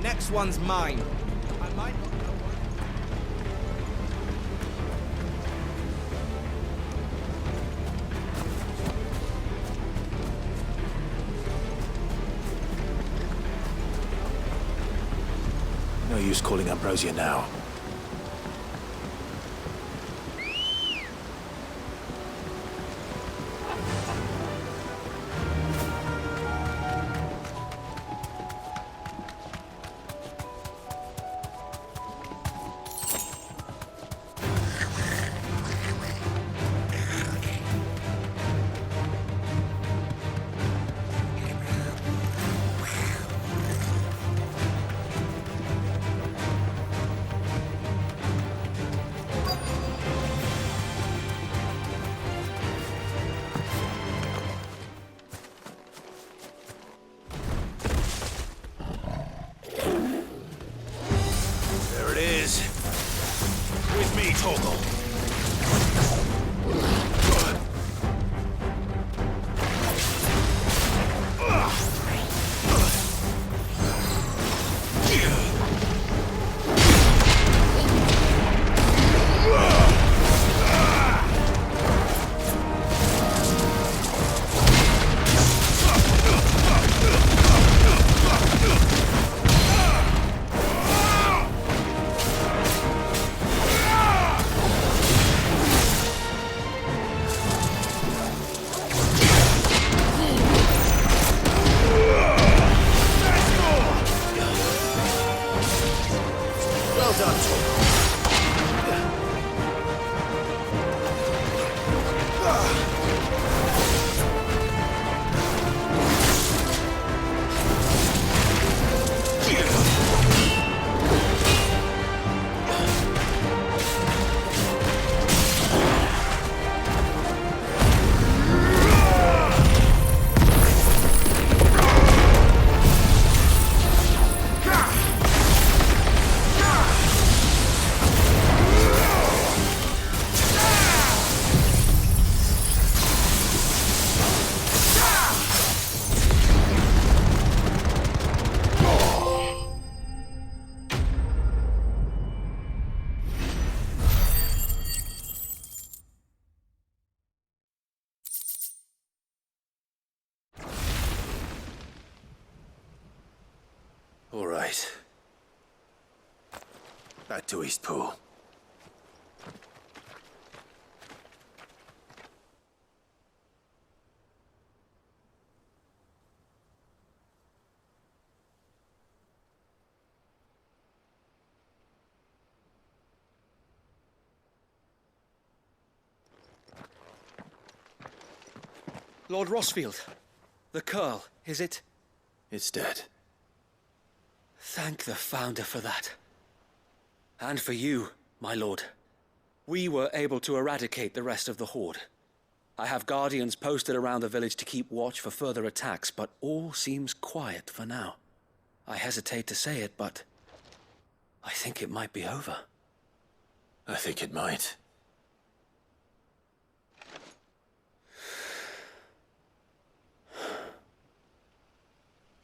Next one's mine. I might not know what... No use calling Ambrosia now. With me, Torgal. All right. Back to Eastpool. Lord Rosfield, the Curl, is it? It's dead. Thank the Founder for that. And for you, my lord. We were able to eradicate the rest of the Horde. I have guardians posted around the village to keep watch for further attacks, but all seems quiet for now. I hesitate to say it, but I think it might be over. I think it might.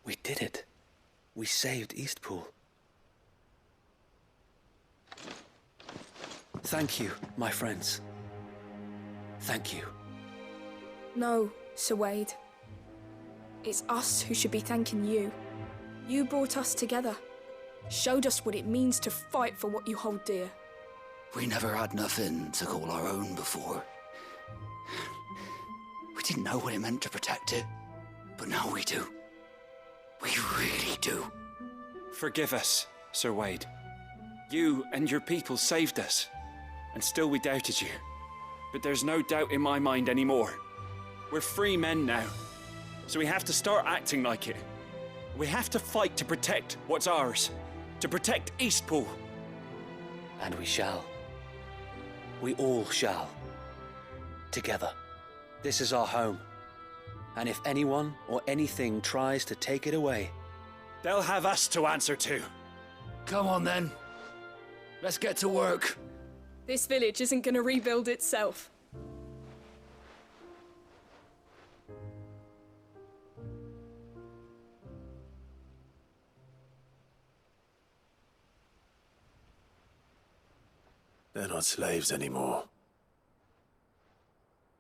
We did it. We saved Eastpool. Thank you, my friends. Thank you. No, Sir Wade. It's us who should be thanking you. You brought us together. Showed us what it means to fight for what you hold dear. We never had nothing to call our own before. We didn't know what it meant to protect it, but now we do. We really do. Forgive us, Sir Wade. You and your people saved us, and still we doubted you. But there's no doubt in my mind anymore. We're free men now, so we have to start acting like it. We have to fight to protect what's ours, to protect Eastpool. And we shall. We all shall. Together. This is our home. And if anyone or anything tries to take it away, they'll have us to answer to. Come on then. Let's get to work. This village isn't gonna rebuild itself. They're not slaves anymore.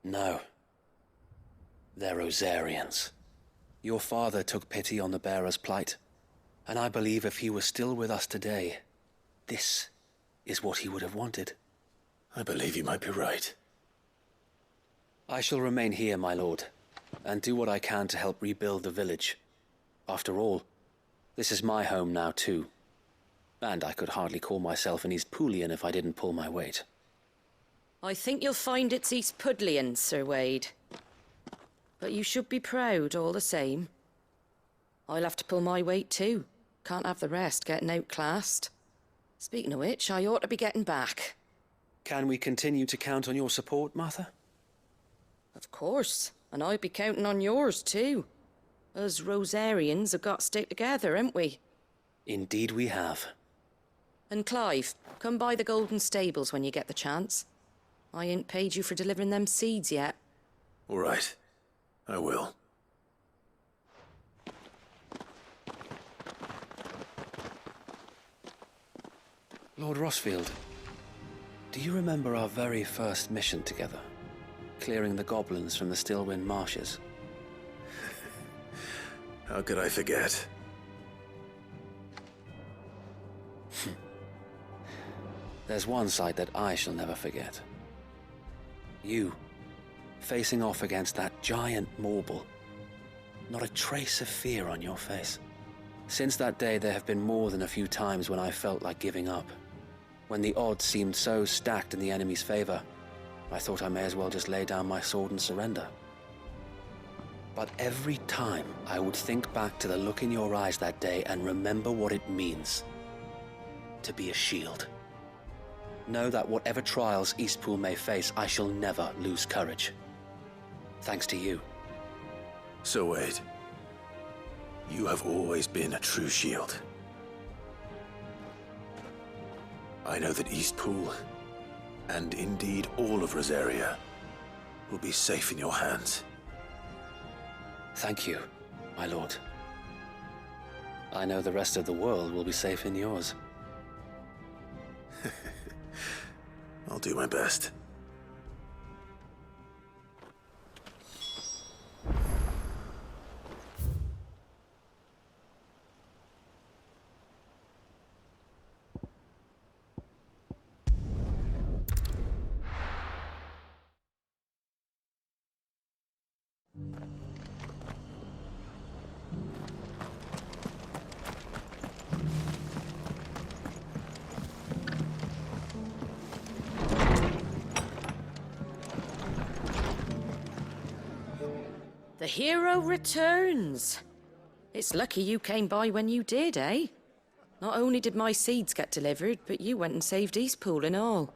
no. They're Rosarians. Your father took pity on the bearer's plight, and I believe if he were still with us today, this is what he would have wanted. I believe you might be right. I shall remain here, my lord, and do what I can to help rebuild the village. After all, this is my home now too, and I could hardly call myself an Eastpoolian if I didn't pull my weight. I think you'll find it's Eastpudlian, Sir Wade. But you should be proud all the same. I'll have to pull my weight too. Can't have the rest getting outclassed. Speaking of which, I ought to be getting back. Can we continue to count on your support, Martha? Of course, and I'd be counting on yours too. Us Rosarians have got to stick together, haven't we? Indeed we have. And Clive, come by the Golden Stables when you get the chance. I ain't paid you for delivering them seeds yet. All right. I will. Lord Rosfield, do you remember our very first mission together? Clearing the goblins from the Stillwind Marshes? How could I forget? There's one sight that I shall never forget. You, facing off against that giant Morble. Not a trace of fear on your face. Since that day, there have been more than a few times when I felt like giving up. When the odds seemed so stacked in the enemy's favor, I thought I may as well just lay down my sword and surrender. But every time I would think back to the look in your eyes that day and remember what it means to be a shield. Know that whatever trials Eastpool may face, I shall never lose courage. Thanks to you. So Wade, you have always been a true shield. I know that Eastpool, and indeed all of Rosaria, will be safe in your hands. Thank you, my lord. I know the rest of the world will be safe in yours. I'll do my best. The hero returns. It's lucky you came by when you did, eh? Not only did my seeds get delivered, but you went and saved Eastpool and all.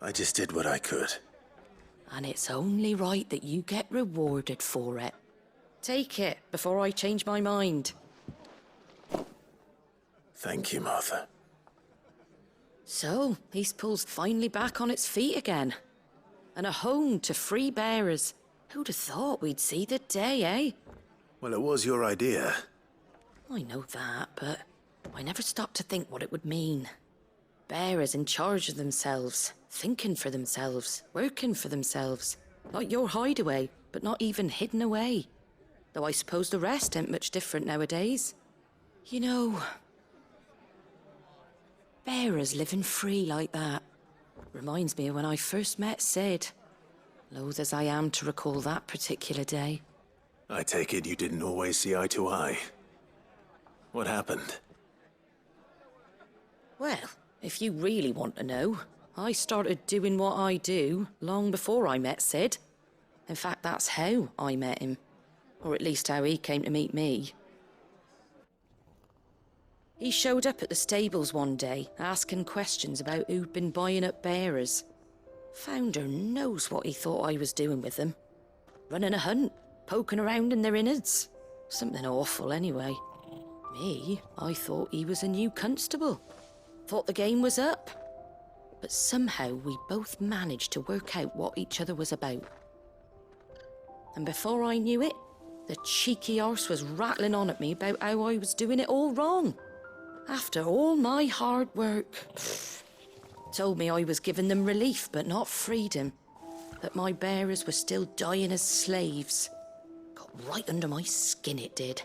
I just did what I could. And it's only right that you get rewarded for it. Take it before I change my mind. Thank you, Martha. So, Eastpool's finally back on its feet again. And a home to free bearers. Who'd have thought we'd see the day, eh? Well, it was your idea. I know that, but I never stopped to think what it would mean. Bearers in charge of themselves, thinking for themselves, working for themselves. Like your hideaway, but not even hidden away. Though I suppose the rest ain't much different nowadays. You know, bearers living free like that reminds me of when I first met Sid. Loath as I am to recall that particular day. I take it you didn't always see eye to eye. What happened? Well, if you really want to know, I started doing what I do long before I met Sid. In fact, that's how I met him. Or at least how he came to meet me. He showed up at the stables one day, asking questions about who'd been buying up bearers. Founder knows what he thought I was doing with them. Running a hunt, poking around in their innards. Something awful, anyway. Me, I thought he was a new constable. Thought the game was up. But somehow we both managed to work out what each other was about. And before I knew it, the cheeky arse was rattling on at me about how I was doing it all wrong. After all my hard work. Told me I was giving them relief, but not freedom. That my bearers were still dying as slaves. Got right under my skin, it did.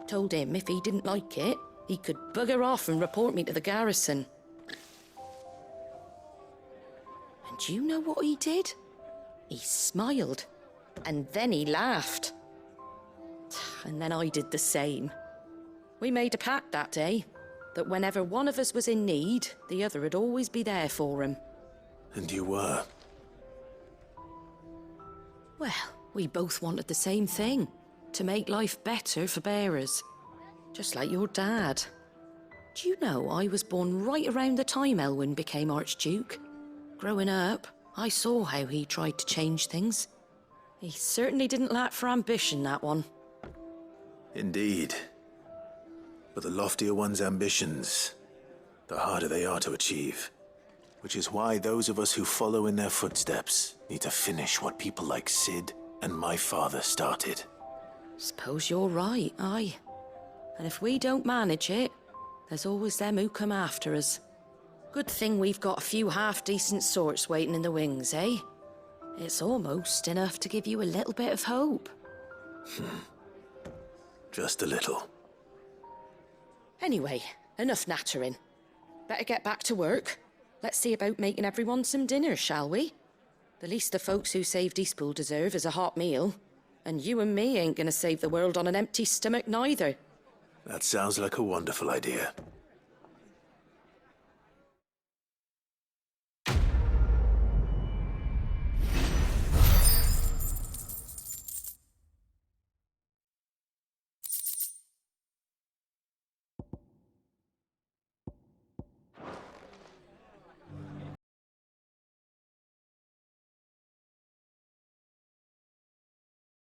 Told him if he didn't like it, he could bugger off and report me to the garrison. And do you know what he did? He smiled. And then he laughed. And then I did the same. We made a pact that day, that whenever one of us was in need, the other would always be there for him. And you were? Well, we both wanted the same thing. To make life better for bearers. Just like your dad. Do you know I was born right around the time Elwyn became Archduke? Growing up, I saw how he tried to change things. He certainly didn't lack for ambition, that one. Indeed. But the loftier one's ambitions, the harder they are to achieve. Which is why those of us who follow in their footsteps need to finish what people like Sid and my father started. Suppose you're right, aye. And if we don't manage it, there's always them who come after us. Good thing we've got a few half-decent sorts waiting in the wings, eh? It's almost enough to give you a little bit of hope. Just a little. Anyway, enough nattering. Better get back to work. Let's see about making everyone some dinner, shall we? The least the folks who saved Eastpool deserve is a hot meal. And you and me ain't gonna save the world on an empty stomach neither. That sounds like a wonderful idea.